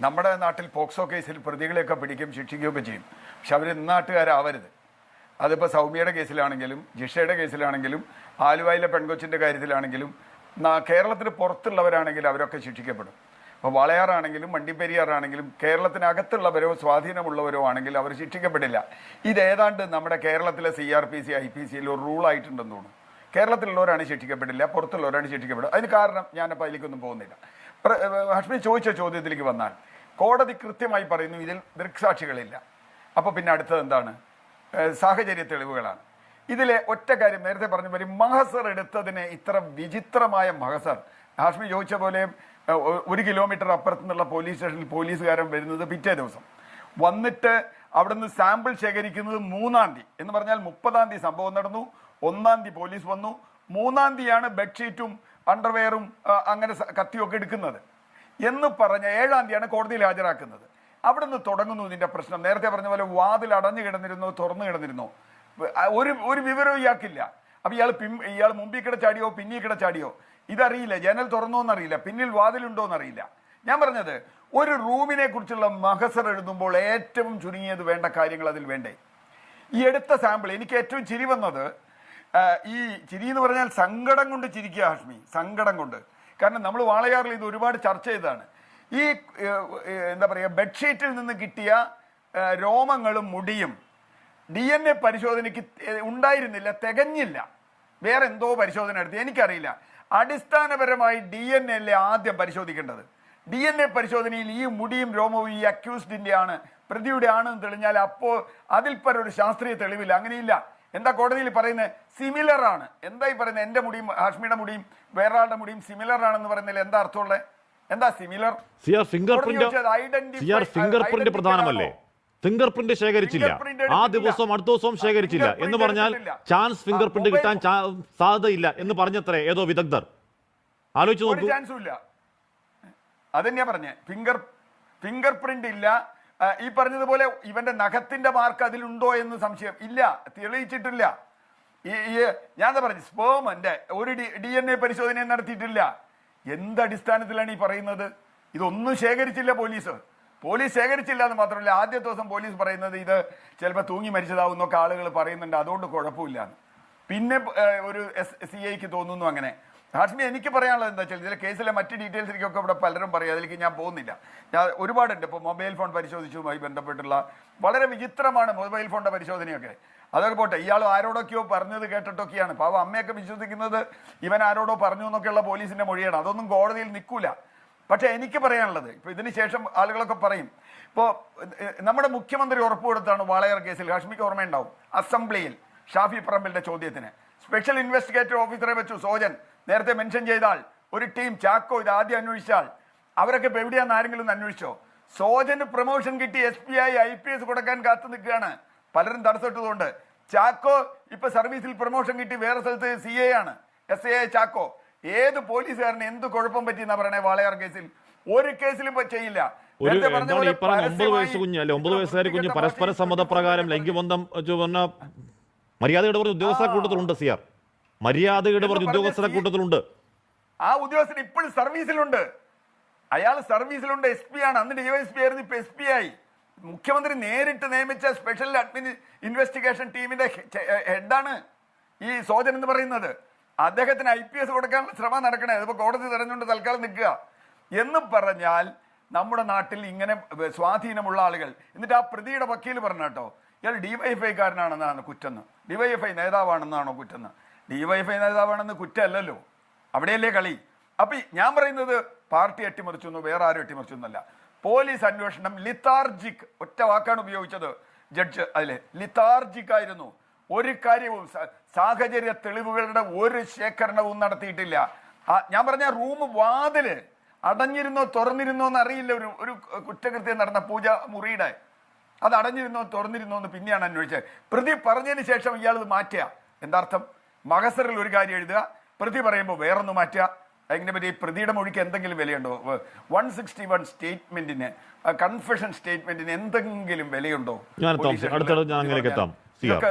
നമ്മുടെ നാട്ടിൽ പോക്സോ കേസിൽ പ്രതികളെയൊക്കെ പിടിക്കും, ശിക്ഷിക്കുകയൊക്കെ ചെയ്യും. പക്ഷെ അവർ നാട്ടുകാരാവരുത്. അതിപ്പോൾ സൗമ്യയുടെ കേസിലാണെങ്കിലും ജിഷയുടെ കേസിലാണെങ്കിലും ആലുവയിലെ പെൺകൊച്ചിൻ്റെ കാര്യത്തിലാണെങ്കിലും കേരളത്തിന് പുറത്തുള്ളവരാണെങ്കിലും അവരൊക്കെ ശിക്ഷിക്കപ്പെടും. അപ്പോൾ വാളയാറാണെങ്കിലും വണ്ടിപ്പെരിയാറാണെങ്കിലും കേരളത്തിനകത്തുള്ളവരോ സ്വാധീനമുള്ളവരോ ആണെങ്കിൽ അവർ ശിക്ഷിക്കപ്പെടില്ല. ഇതേതാണ്ട് നമ്മുടെ കേരളത്തിലെ CRPC IPC ഒരു റൂളായിട്ടുണ്ടെന്ന് തോന്നുന്നു. കേരളത്തിലുള്ളവരാണ് ശിക്ഷിക്കപ്പെടില്ല, പുറത്തുള്ളവരാണ് ശിക്ഷിക്കപ്പെടുക. അതിന് കാരണം ഞാനപ്പോൾ അതിലേക്കൊന്നും പോകുന്നില്ല. ഹാഷ്മി ചോദിച്ച ചോദ്യത്തിലേക്ക് വന്നാൽ കോടതി കൃത്യമായി പറയുന്നു ഇതിൽ ദൃക്സാക്ഷികളില്ല. അപ്പോൾ പിന്നെ അടുത്തത് എന്താണ്? സാഹചര്യ തെളിവുകളാണ്. ഇതിലെ ഒറ്റ കാര്യം നേരത്തെ പറഞ്ഞ പോലെ മഹസർ എടുത്തതിന് ഇത്ര വിചിത്രമായ മഹസർ. ഹാഷ്മി ചോദിച്ച പോലെ 1 കിലോമീറ്റർ അപ്പുറത്തു നിന്നുള്ള പോലീസ് സ്റ്റേഷനിൽ പോലീസുകാരൻ വരുന്നത് പിറ്റേ ദിവസം വന്നിട്ട് അവിടെ നിന്ന് സാമ്പിൾ ശേഖരിക്കുന്നത് 3-ാം തീയതി എന്ന് പറഞ്ഞാൽ 30-ാം തീയതി സംഭവം നടന്നു, 1-ാം തീയതി പോലീസ് വന്നു, 3-ാം തീയതിയാണ് ബെഡ്ഷീറ്റും അണ്ടർവെയറും അങ്ങനെ കത്തിയൊക്കെ എടുക്കുന്നത് എന്ന് പറഞ്ഞ 7-ാം തീയതിയാണ് കോടതിയിൽ ഹാജരാക്കുന്നത്. അവിടെ നിന്ന് തുടങ്ങുന്നു ഇതിൻ്റെ പ്രശ്നം. നേരത്തെ പറഞ്ഞ പോലെ വാതിൽ അടഞ്ഞു കിടന്നിരുന്നോ തുറന്നു കിടന്നിരുന്നോ ഒരു വിവരവും ഇയാൾക്കില്ല. അപ്പം ഇയാൾ മുമ്പിൽ കിട ചാടിയോ പിന്നിൽ കിട ചാടിയോ ഇതറിയില്ല. ജനൽ തുറന്നോന്നറിയില്ല, പിന്നിൽ വാതിലുണ്ടോന്നറിയില്ല. ഞാൻ പറഞ്ഞത് ഒരു റൂമിനെ കുറിച്ചുള്ള മഹസർ എഴുതുമ്പോൾ ഏറ്റവും ചുരുങ്ങിയത് വേണ്ട കാര്യങ്ങൾ അതിൽ വേണ്ടേ? ഈ എടുത്ത സാമ്പിൾ എനിക്ക് ഏറ്റവും ചിരി വന്നത്, ഈ ചിരി എന്ന് പറഞ്ഞാൽ സങ്കടം കൊണ്ട് ചിരിക്കുക ഹാഷ്മി, സങ്കടം കൊണ്ട്. കാരണം നമ്മൾ വാളയാറിൽ ഇത് ഒരുപാട് ചർച്ച ചെയ്തതാണ്. ഈ എന്താ പറയുക, ബെഡ്ഷീറ്റിൽ നിന്ന് കിട്ടിയ രോമങ്ങളും മുടിയും DNA പരിശോധനയ്ക്ക് ഉണ്ടായിരുന്നില്ല, തികഞ്ഞില്ല. വേറെ എന്തോ പരിശോധന എടുത്ത് എനിക്കറിയില്ല. അടിസ്ഥാനപരമായി DNA അല്ലേ ആദ്യം പരിശോധിക്കേണ്ടത്. DNA പരിശോധനയിൽ ഈ മുടിയും രോമവും ഈ അക്യൂസ്ഡിൻ്റെ ആണ്, പ്രതിയുടെ ആണെന്ന് തെളിഞ്ഞാൽ അപ്പോൾ അതിൽ ഒരു ശാസ്ത്രീയ തെളിവില്ല. അങ്ങനെയില്ല. എന്താ കോടതിയിൽ പറയുന്നത്? സിമിലർ ആണ്. എന്തായി പറയുന്നത്? എൻ്റെ മുടിയും ഹാഷ്മിയുടെ മുടിയും വേറെ ആളുടെ മുടിയും സിമിലർ ആണെന്ന് പറയുന്നതിൽ എന്താ അർത്ഥമുള്ളത്? എന്താ സിമിലർ? ഫിംഗർ പ്രിന്റ് പ്രധാനമല്ലേ? ഫിംഗർ പ്രിന്റ് ശേഖരിച്ചില്ല, ആ ദിവസവും അടുത്ത ദിവസവും ശേഖരിച്ചില്ല എന്ന് പറഞ്ഞാൽ ചാൻസ് ഫിംഗർ പ്രിന്റ് കിട്ടാൻ സാധ്യതയില്ല എന്ന് പറഞ്ഞത്രേ ഏതോ വിദഗ്ധർ. ആലോചിച്ച് നോക്കൂ. ചാൻസും ഇല്ല. അതന്നെയാ പറഞ്ഞേ. ഫിംഗർ പ്രിന്റ് ഇല്ല. ഈ പറഞ്ഞതുപോലെ ഇവന്റെ നഖത്തിന്റെ മാർക്ക് അതിലുണ്ടോ എന്ന് സംശയം ഇല്ല, തെളിയിച്ചിട്ടില്ല. ഞാൻ എന്താ പറഞ്ഞു, സ്പേമിന്റെ ഒരു DNA പരിശോധന നടത്തിയിട്ടില്ല. എന്തടിസ്ഥാനത്തിലാണ് ഈ പറയുന്നത്? ഇതൊന്നും ശേഖരിച്ചില്ല പോലീസ് ശേഖരിച്ചില്ല എന്ന് മാത്രമല്ല, ആദ്യ ദിവസം പോലീസ് പറയുന്നത് ഇത് ചിലപ്പോൾ തൂങ്ങി മരിച്ചതാവുന്നൊക്കെ ആളുകൾ പറയുന്നുണ്ട്, അതുകൊണ്ട് കുഴപ്പമില്ല. പിന്നെ ഒരു CIക്ക് തോന്നുന്നു അങ്ങനെ. ഹാഷ്മി, എനിക്ക് പറയാനുള്ളത് എന്താ വെച്ചാൽ ഇതിലെ കേസിലെ മറ്റ് ഡീറ്റെയിൽസിലേക്കൊക്കെ ഇവിടെ പലരും പറയും, അതിലേക്ക് ഞാൻ പോകുന്നില്ല. ഞാൻ ഒരുപാടുണ്ട്. ഇപ്പോൾ മൊബൈൽ ഫോൺ പരിശോധിച്ചതുമായി ബന്ധപ്പെട്ടുള്ള വളരെ വിചിത്രമാണ് മൊബൈൽ ഫോണിൻ്റെ പരിശോധനയൊക്കെ. അതൊക്കെ പോട്ടെ, ഇയാൾ ആരോടൊക്കെയോ പറഞ്ഞത് കേട്ടിട്ടൊക്കെയാണ്. പാവം അമ്മയൊക്കെ വിശ്വസിക്കുന്നത് ഇവൻ ആരോടോ പറഞ്ഞു എന്നൊക്കെയുള്ള പോലീസിൻ്റെ മൊഴിയാണ്. അതൊന്നും കോടതിയിൽ നിൽക്കൂല. പക്ഷേ എനിക്ക് പറയാനുള്ളത്, ഇപ്പോൾ ഇതിന് ശേഷം ആളുകളൊക്കെ പറയും, ഇപ്പോൾ നമ്മുടെ മുഖ്യമന്ത്രി ഉറപ്പ് കൊടുത്താണ് വാളയാർ കേസിൽ, ഹാഷ്മിക്ക് ഓർമ്മയുണ്ടാവും, അസംബ്ലിയിൽ ഷാഫി പറമ്പിലിന്റെ ചോദ്യത്തിന് സ്പെഷ്യൽ ഇൻവെസ്റ്റിഗേറ്റർ ഓഫീസറെ വെച്ചു. സോജൻ നേരത്തെ മെൻഷൻ ചെയ്താൽ ഒരു ടീം, ചാക്കോ ഇത് ആദ്യം അന്വേഷിച്ചാൽ അവരൊക്കെ ഇപ്പോൾ എവിടെയാണെന്ന് ആരെങ്കിലും ഒന്ന് അന്വേഷിച്ചോ? സോജന് പ്രൊമോഷൻ കിട്ടി SPI IPS കൊടുക്കാൻ കാത്തു നിൽക്കുകയാണ്, പലരും തടസ്സപ്പെട്ടതുകൊണ്ട്. ചാക്കോ ഇപ്പൊ സർവീസിൽ പ്രൊമോഷൻ കിട്ടി വേറെ സ്ഥലത്ത് CA ആണ്, SAI ചാക്കോ. ഏത് പോലീസുകാരന് എന്ത് കുഴപ്പം പറ്റിയെന്നാ പറയണേ? വാളയാർ കേസിൽ ഒരു കേസിലും ചെയ്യില്ല. 9 വയസ്സുകാരി കുഞ്ഞ് പരസ്പര സമ്മതപ്രകാരം ലൈംഗികബന്ധം മര്യാദയുടെ പറഞ്ഞ ഉദ്യോഗസ്ഥരുടെ കൂട്ടത്തിലുണ്ട്. മര്യാദയുടെ പറഞ്ഞ ഉദ്യോഗസ്ഥരുടെ കൂട്ടത്തിലുണ്ട്. ആ ഉദ്യോഗസ്ഥൻ ഇപ്പോഴും സർവീസിലുണ്ട്. അയാൾ സർവീസിലുണ്ട്, SP ആണ്. അന്ന് DYSP ആയിരുന്നു, ഇപ്പൊ SP ആയി. മുഖ്യമന്ത്രി നേരിട്ട് നിയമിച്ച സ്പെഷ്യൽ ഇൻവെസ്റ്റിഗേഷൻ ടീമിന്റെ ഹെഡാണ് ഈ സോജൻ എന്ന് പറയുന്നത്. അദ്ദേഹത്തിന് IPS കൊടുക്കാനുള്ള ശ്രമം നടക്കണേ, അതിപ്പോൾ കോടതി തെരഞ്ഞുകൊണ്ട് തൽക്കാലം നിൽക്കുക എന്ന് പറഞ്ഞാൽ നമ്മുടെ നാട്ടിൽ ഇങ്ങനെ സ്വാധീനമുള്ള ആളുകൾ. എന്നിട്ട് ആ പ്രതിയുടെ വക്കീൽ പറഞ്ഞ കേട്ടോ, ഇയാൾ DYFI കാരനാണെന്നാണ് കുറ്റെന്ന്, DYFI നേതാവാണെന്നാണോ കുറ്റെന്ന്? DYFI നേതാവാണെന്ന് കുറ്റമല്ലല്ലോ, അവിടെയല്ലേ കളി. അപ്പം ഞാൻ പറയുന്നത് പാർട്ടി അട്ടിമറിച്ചൊന്നു വേറെ ആരും അട്ടിമറിച്ചൊന്നുമല്ല. പോലീസ് അന്വേഷണം ലിത്താർജിക്, ഒറ്റ വാക്കാണ് ഉപയോഗിച്ചത് ജഡ്ജ്. അതിലെ ലിത്താർജിക് ആയിരുന്നു. ഒരു കാര്യവും സാഹചര്യ തെളിവുകളുടെ ഒരു ശേഖരണവും നടത്തിയിട്ടില്ല. ഞാൻ പറഞ്ഞ റൂം വാതില് അടഞ്ഞിരുന്നോ തുറന്നിരുന്നോ എന്ന് അറിയില്ല. ഒരു കുറ്റകൃത്യം നടന്ന പൂജ മുറിയുടെ അത് അടഞ്ഞിരുന്നോ തുറന്നിരുന്നോ എന്ന് പിന്നെയാണ് അന്വേഷിച്ചത്. പ്രതി പറഞ്ഞതിന് ശേഷം ഇയാൾ മാറ്റുക. എന്താർത്ഥം? മഹസറിൽ ഒരു കാര്യം എഴുതുക, പ്രതി പറയുമ്പോൾ വേറൊന്ന് മാറ്റുക. അതിനെ പറ്റി പ്രതിയുടെ മൊഴിക്ക് എന്തെങ്കിലും വിലയുണ്ടോ? 161 സ്റ്റേറ്റ്മെന്റിന്, കൺഫെഷൻ സ്റ്റേറ്റ്മെന്റിന് എന്തെങ്കിലും വിലയുണ്ടോ? $50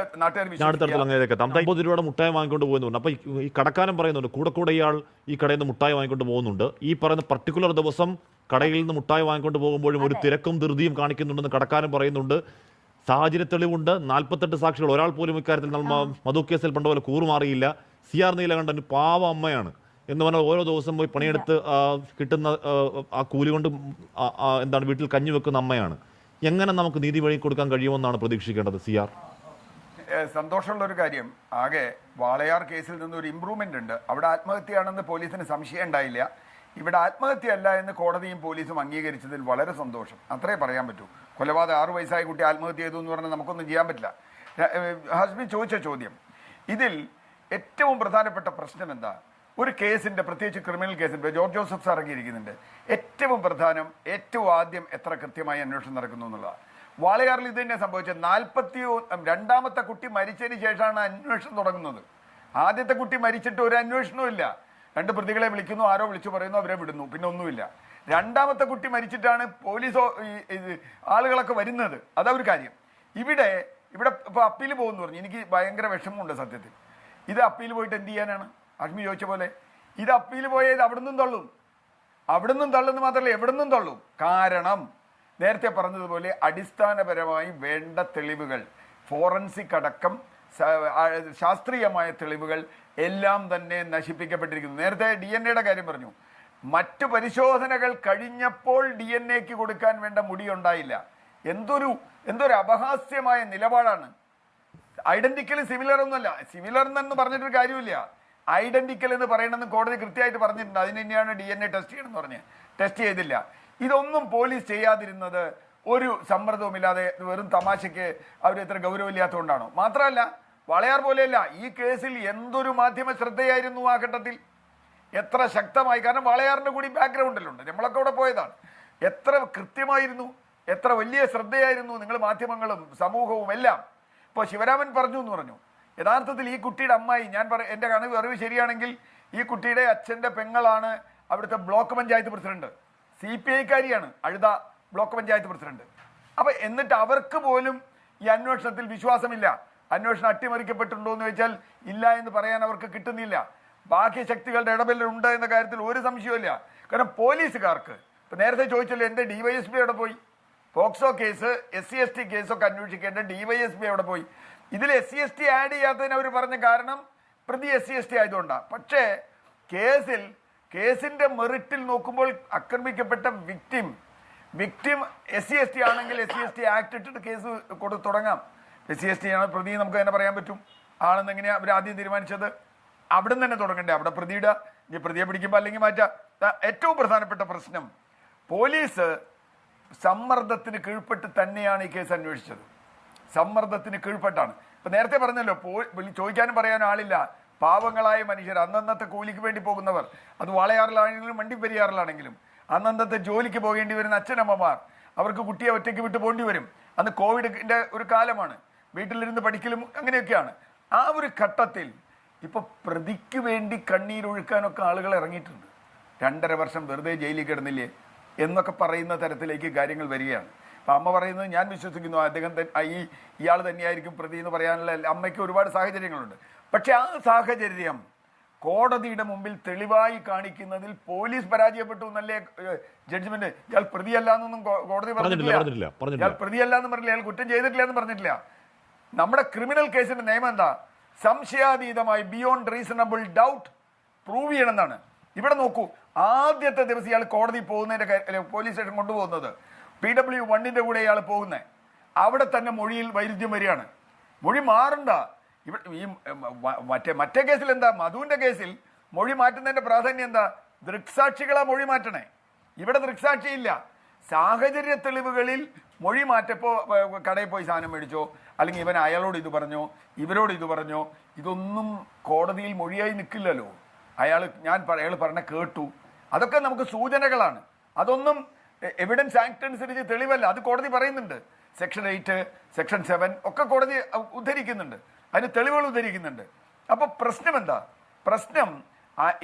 രൂപയുടെ മുട്ടായി വാങ്ങിക്കൊണ്ട് പോകുന്നുണ്ട്. അപ്പൊ ഈ കടക്കാരൻ പറയുന്നുണ്ട് കൂടെ ഇയാൾ ഈ കടയിൽ നിന്ന് മുട്ടായി വാങ്ങിക്കൊണ്ട് പോകുന്നുണ്ട്. ഈ പറയുന്ന പർട്ടിക്കുലർ ദിവസം കടയിൽ നിന്ന് മുട്ടായി വാങ്ങിക്കൊണ്ട് പോകുമ്പോഴും ഒരു തിരക്കും ധൃതിയും കാണിക്കുന്നുണ്ടെന്ന് കടക്കാരൻ പറയുന്നുണ്ട്. സാഹചര്യ തെളിവുണ്ട്, 48 സാക്ഷികൾ, ഒരാൾ പോലും ഇക്കാര്യത്തിൽ മധു കേസിൽ പണ്ട പോലെ കൂറുമാറിയില്ല. CR നീലകണ്ഠൻ പാവ അമ്മയാണ് എന്ന് പറഞ്ഞാൽ ഓരോ ദിവസം പോയി പണിയെടുത്ത് കിട്ടുന്ന ആ കൂലി കൊണ്ട് എന്താണ് വീട്ടിൽ കഞ്ഞി വെക്കുന്ന അമ്മയാണ്. എങ്ങനെ നമുക്ക് നീതി വഴി കൊടുക്കാൻ കഴിയുമെന്നാണ് പ്രതീക്ഷിക്കേണ്ടത്? CR സന്തോഷമുള്ള ഒരു കാര്യം, ആകെ വാളയാർ കേസിൽ നിന്നൊരു ഇമ്പ്രൂവ്മെന്റ് ഉണ്ട്. അവിടെ ആത്മഹത്യയാണെന്ന് പോലീസിന് സംശയം ഉണ്ടായില്ല. ഇവിടെ ആത്മഹത്യയല്ല എന്ന് കോടതിയും പോലീസും അംഗീകരിച്ചതിൽ വളരെ സന്തോഷം. അത്രേ പറയാൻ പറ്റൂ. കൊലപാതകം 6 വയസ്സായ കുട്ടി ആത്മഹത്യ ചെയ്തു എന്ന് പറഞ്ഞാൽ നമുക്കൊന്നും ചെയ്യാൻ പറ്റില്ല. ഹസ്ബി ചോദിച്ച ചോദ്യം, ഇതിൽ ഏറ്റവും പ്രധാനപ്പെട്ട പ്രശ്നം എന്താ? ഒരു കേസിന്റെ, പ്രത്യേകിച്ച് ക്രിമിനൽ കേസിന്റെ, ജോർജ് ജോസഫ് സാർ ഇറങ്ങിയിരിക്കുന്നുണ്ട്, ഏറ്റവും പ്രധാനം, ഏറ്റവും ആദ്യം എത്ര കൃത്യമായി അന്വേഷണം നടക്കുന്നു എന്നുള്ളതാണ്. വാളയാറിൽ ഇത് തന്നെ സംഭവിച്ചത്. 42ാമത്തെ കുട്ടി മരിച്ചതിന് ശേഷമാണ് അന്വേഷണം തുടങ്ങുന്നത്. ആദ്യത്തെ കുട്ടി മരിച്ചിട്ട് ഒരു അന്വേഷണവും ഇല്ല. 2 പ്രതികളെ വിളിക്കുന്നു, ആരോ വിളിച്ചു പറയുന്നു, അവരെ വിടുന്നു, പിന്നെ ഒന്നുമില്ല. 2ാമത്തെ കുട്ടി മരിച്ചിട്ടാണ് പോലീസോ ആളുകളൊക്കെ വരുന്നത്. അതൊരു കാര്യം. ഇവിടെ ഇപ്പോൾ അപ്പീൽ പോകുമെന്ന് പറഞ്ഞു. എനിക്ക് ഭയങ്കര വിഷമമുണ്ട് സത്യത്തിൽ. ഇത് അപ്പീൽ പോയിട്ട് എന്ത് ചെയ്യാനാണ്? അഷ്മി ചോദിച്ച പോലെ ഇത് അപ്പീൽ പോയത് അവിടുന്നും തള്ളും. അവിടുന്നും തള്ളുന്നു മാത്രമല്ല, എവിടുന്നും തള്ളും. കാരണം നേരത്തെ പറഞ്ഞതുപോലെ അടിസ്ഥാനപരമായി വേണ്ട തെളിവുകൾ, ഫോറൻസിക് അടക്കം ശാസ്ത്രീയമായ തെളിവുകൾ എല്ലാം തന്നെ നശിപ്പിക്കപ്പെട്ടിരിക്കുന്നു. നേരത്തെ DNA കാര്യം പറഞ്ഞു. മറ്റു പരിശോധനകൾ കഴിഞ്ഞപ്പോൾ DNA കൊടുക്കാൻ വേണ്ട മുടി ഉണ്ടായില്ല. എന്തൊരു അപഹാസ്യമായ നിലപാടാണ്. ഐഡന്റിക്കൽ സിമിലർ ഒന്നുമല്ല. സിമിലർ എന്ന് പറഞ്ഞിട്ടൊരു കാര്യമില്ല. ഐഡന്റിക്കൽ എന്ന് പറയണമെന്ന് കോടതി കൃത്യമായിട്ട് പറഞ്ഞിട്ടുണ്ട്. അതിന് തന്നെയാണ് DNA ടെസ്റ്റ് ചെയ്യണമെന്ന് പറഞ്ഞ്. ടെസ്റ്റ് ചെയ്തില്ല. ഇതൊന്നും പോലീസ് ചെയ്യാതിരുന്നത് ഒരു സമ്മർദ്ദവുമില്ലാതെ വെറും തമാശയ്ക്ക് അവർ ഇത്ര ഗൗരവമില്ലാത്തതുകൊണ്ടാണോ? മാത്രമല്ല, വാളയാർ പോലെയല്ല, ഈ കേസിൽ എന്തൊരു മാധ്യമ ശ്രദ്ധയായിരുന്നു ആ ഘട്ടത്തിൽ, എത്ര ശക്തമായി. കാരണം വാളയാറിന്റെ കൂടി ബാക്ക്ഗ്രൗണ്ടിലുണ്ട്, നമ്മളൊക്കെ അവിടെ പോയതാണ്. എത്ര കൃത്യമായിരുന്നു, എത്ര വലിയ ശ്രദ്ധയായിരുന്നു നിങ്ങൾ മാധ്യമങ്ങളും സമൂഹവും എല്ലാം. ഇപ്പോൾ ശിവരാമൻ പറഞ്ഞു എന്ന് പറഞ്ഞു. യഥാർത്ഥത്തിൽ ഈ കുട്ടിയുടെ അമ്മായി, എൻ്റെ അറിവ് ശരിയാണെങ്കിൽ ഈ കുട്ടിയുടെ അച്ഛൻ്റെ പെങ്ങളാണ് അവിടുത്തെ ബ്ലോക്ക് പഞ്ചായത്ത് പ്രസിഡന്റ്. CPI-കാരിയാണ്, അഴുത ബ്ലോക്ക് പഞ്ചായത്ത് പ്രസിഡന്റ്. അപ്പം എന്നിട്ട് അവർക്ക് പോലും ഈ അന്വേഷണത്തിൽ വിശ്വാസമില്ല. അന്വേഷണം അട്ടിമറിക്കപ്പെട്ടിട്ടുണ്ടോ എന്ന് ചോദിച്ചാൽ ഇല്ല എന്ന് പറയാൻ അവർക്ക് കിട്ടുന്നില്ല. ബാഹ്യ ശക്തികളുടെ ഇടപെടലുണ്ട് എന്ന കാര്യത്തിൽ ഒരു സംശയമില്ല. കാരണം പോലീസുകാർക്ക് ഇപ്പം നേരത്തെ ചോദിച്ചല്ലോ, എൻ്റെ DYSP എവിടെ പോയി? പോക്സോ കേസ്, SC/ST കേസൊക്കെ അന്വേഷിക്കേണ്ട DYSP എവിടെ പോയി? ഇതിൽ SC/ST ആഡ് ചെയ്യാത്തതിന് അവർ പറഞ്ഞ കാരണം പ്രതി SC/ST ആയതുകൊണ്ടാണ്. പക്ഷേ കേസിന്റെ മെറിറ്റിൽ നോക്കുമ്പോൾ ആക്രമിക്കപ്പെട്ട വിക്ടിം SC/ST ആണെങ്കിൽ SC/ST ആക്ട് ഇട്ടിട്ട് കേസ് തുടങ്ങാം. SC/ST ആണ് പ്രതി, നമുക്ക് തന്നെ പറയാൻ പറ്റും. ആണെന്ന് എങ്ങനെയാണ് അവർ ആദ്യം തീരുമാനിച്ചത്? അവിടെ നിന്ന് തന്നെ തുടങ്ങണ്ടേ? അവിടെ പ്രതിയെ പിടിക്കുമ്പോൾ അല്ലെങ്കിൽ മാറ്റാം. ഏറ്റവും പ്രധാനപ്പെട്ട പ്രശ്നം, പോലീസ് സമ്മർദ്ദത്തിന് കീഴ്പ്പെട്ട് തന്നെയാണ് ഈ കേസ് അന്വേഷിച്ചത്. സമ്മർദ്ദത്തിന് കീഴ്പ്പെട്ടാണ്. ഇപ്പം നേരത്തെ പറഞ്ഞല്ലോ, ചോദിക്കാനും പറയാനും ആളില്ല. പാവങ്ങളായ മനുഷ്യർ, അന്നന്നത്തെ കൂലിക്ക് വേണ്ടി പോകുന്നവർ, അത് വാളയാറിലാണെങ്കിലും വണ്ടിപ്പെരിയാറിലാണെങ്കിലും അന്നന്നത്തെ ജോലിക്ക് പോകേണ്ടി വരുന്ന അച്ഛനമ്മമാർ, അവർക്ക് കുട്ടിയെ ഒറ്റയ്ക്ക് വിട്ട് പോകേണ്ടി വരും. അന്ന് കോവിഡിൻ്റെ ഒരു കാലമാണ്, വീട്ടിലിരുന്ന് പഠിക്കലും അങ്ങനെയൊക്കെയാണ്. ആ ഒരു ഘട്ടത്തിൽ ഇപ്പോൾ പ്രതിക്ക് വേണ്ടി കണ്ണീരൊഴുക്കാനൊക്കെ ആളുകൾ ഇറങ്ങിയിട്ടുണ്ട്. 2.5 വർഷം വെറുതെ ജയിലിൽ കിടന്നില്ലേ എന്നൊക്കെ പറയുന്ന തരത്തിലേക്ക് കാര്യങ്ങൾ വരികയാണ്. അപ്പം അമ്മ പറയുന്നത് ഞാൻ വിശ്വസിക്കുന്നു, ഇയാൾ തന്നെയായിരിക്കും പ്രതി എന്ന് പറയാനുള്ള അമ്മയ്ക്ക് ഒരുപാട് സാഹചര്യങ്ങളുണ്ട്. പക്ഷെ ആ സാഹചര്യം കോടതിയുടെ മുമ്പിൽ തെളിവായി കാണിക്കുന്നതിൽ പോലീസ് പരാജയപ്പെട്ടു എന്നല്ലേ ജഡ്ജ്മെന്റ്. ഇയാൾ പ്രതിയല്ല എന്നൊന്നും കോടതി പറഞ്ഞിട്ടില്ല. ഇയാൾ പ്രതിയല്ല എന്ന് പറഞ്ഞില്ല, ഇയാൾ കുറ്റം ചെയ്തിട്ടില്ല എന്ന് പറഞ്ഞിട്ടില്ല. നമ്മുടെ ക്രിമിനൽ കേസിന്റെ നിയമം എന്താ? സംശയാതീതമായി ബിയോണ്ട് റീസണബിൾ ഡൗട്ട് പ്രൂവ് ചെയ്യണമെന്നാണ്. ഇവിടെ നോക്കൂ, ആദ്യത്തെ ദിവസം ഇയാൾ കോടതി പോകുന്നതിന്റെ പോലീസ് സ്റ്റേഷൻ കൊണ്ടുപോകുന്നത് PW1 കൂടെ ഇയാൾ പോകുന്നത്, അവിടെ തന്നെ മൊഴിയിൽ വൈരുദ്ധ്യം വരികയാണ്. മൊഴി മാറണ്ട. ഇവിടെ ഈ മറ്റേ കേസിൽ എന്താ? മധുവിന്റെ കേസിൽ മൊഴി മാറ്റുന്നതിന്റെ പ്രാധാന്യം എന്താ? ദൃക്സാക്ഷികളാ മൊഴി മാറ്റണേ. ഇവിടെ ദൃക്സാക്ഷിയില്ല. സാഹചര്യ തെളിവുകളിൽ മൊഴി മാറ്റപ്പോൾ കടയിൽ പോയി സാധനം മേടിച്ചോ, അല്ലെങ്കിൽ ഇവൻ അയാളോട് ഇത് പറഞ്ഞോ, ഇവരോട് ഇത് പറഞ്ഞോ, ഇതൊന്നും കോടതിയിൽ മൊഴിയായി നിൽക്കില്ലല്ലോ. അയാൾ പറഞ്ഞ കേട്ടു, അതൊക്കെ നമുക്ക് സൂചനകളാണ്. അതൊന്നും എവിഡൻസ് ആക്ട് അനുസരിച്ച് തെളിവല്ല. അത് കോടതി പറയുന്നുണ്ട്. സെക്ഷൻ 8, സെക്ഷൻ 7 ഒക്കെ കോടതി ഉദ്ധരിക്കുന്നുണ്ട്, അതിന് തെളിവുകൾ ഉദ്ധരിക്കുന്നുണ്ട്. അപ്പോൾ പ്രശ്നം എന്താ? പ്രശ്നം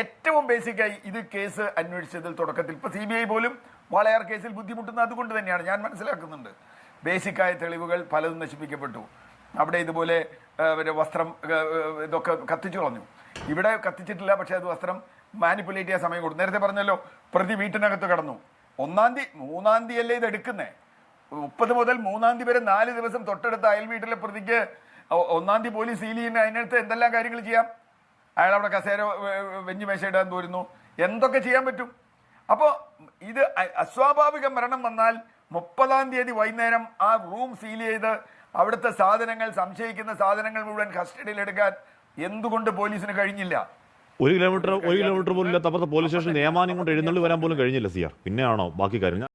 ഏറ്റവും ബേസിക്കായി ഇത് കേസ് അന്വേഷിച്ചതിൽ തുടക്കത്തിൽ ഇപ്പോൾ CBI പോലും വാളയാർ കേസിൽ ബുദ്ധിമുട്ടുന്നത് അതുകൊണ്ട് തന്നെയാണ് ഞാൻ മനസ്സിലാക്കുന്നുണ്ട്. ബേസിക്കായ തെളിവുകൾ പലതും നശിപ്പിക്കപ്പെട്ടു. അവിടെ ഇതുപോലെ വസ്ത്രം ഇതൊക്കെ കത്തിച്ചു കളഞ്ഞു. ഇവിടെ കത്തിച്ചിട്ടില്ല, പക്ഷേ അത് വസ്ത്രം മാനിപ്പുലേറ്റ് ചെയ്യാൻ സമയം കൊടുത്തു. നേരത്തെ പറഞ്ഞല്ലോ, പ്രതി വീട്ടിനകത്ത് കടന്നു, മൂന്നാം തീയതി അല്ലേ ഇത് എടുക്കുന്നേ? 30 മുതൽ 3-ാം തീയതി വരെ 4 ദിവസം തൊട്ടടുത്ത അയൽ വീട്ടിലെ പ്രതിക്ക് 1-ാം തീയതി പോലീസ് സീൽ ചെയ്യുന്ന അതിനടുത്ത് എന്തെല്ലാം കാര്യങ്ങൾ ചെയ്യാം? അയാൾ അവിടെ കസേര വെഞ്ഞു മേശ ഇടാൻ തോരുന്നു, എന്തൊക്കെ ചെയ്യാൻ പറ്റും? അപ്പോൾ ഇത് അസ്വാഭാവിക മരണം വന്നാൽ 30-ാം തീയതി വൈകുന്നേരം ആ റൂം സീൽ ചെയ്ത് അവിടുത്തെ സാധനങ്ങൾ, സംശയിക്കുന്ന സാധനങ്ങൾ മുഴുവൻ കസ്റ്റഡിയിലെടുക്കാൻ എന്തുകൊണ്ട് പോലീസിന് കഴിഞ്ഞില്ല? 1 കിലോമീറ്റർ പോലും ഇല്ലാത്ത അപ്പുറത്തെ പോലീസ് സ്റ്റേഷൻ നിയമാനം കൊണ്ട് എഴുന്നള്ളി വരാൻ പോലും കഴിഞ്ഞില്ല സിആർ. പിന്നെയാണോ ബാക്കി കാര്യം?